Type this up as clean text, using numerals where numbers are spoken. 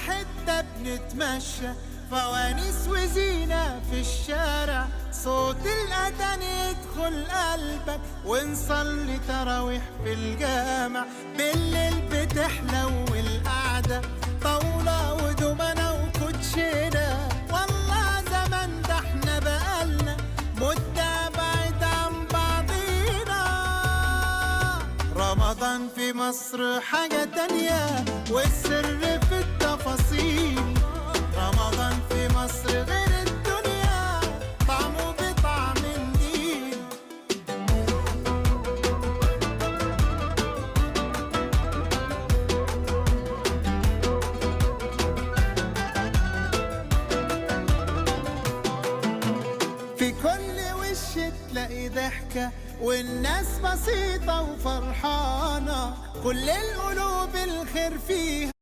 حتة بنتمشى، فوانيس وزينة في الشارع، صوت الأذان يدخل قلبك، ونصلي تراويح في الجامع. بالليل بتحلو القعدة، طاولة ودومنة وكوتشينة، والله زمان ده احنا بقالنا مدة بعيد عن بعضينا. رمضان في مصر حاجة تانية، والسر في التفاصيل. رمضان في مصر غير الدنيا، طعمه بطعم النيل. في كل وش تلاقي ضحكة، والناس بسيطة وفرحانة، كل القلوب الخير فيها.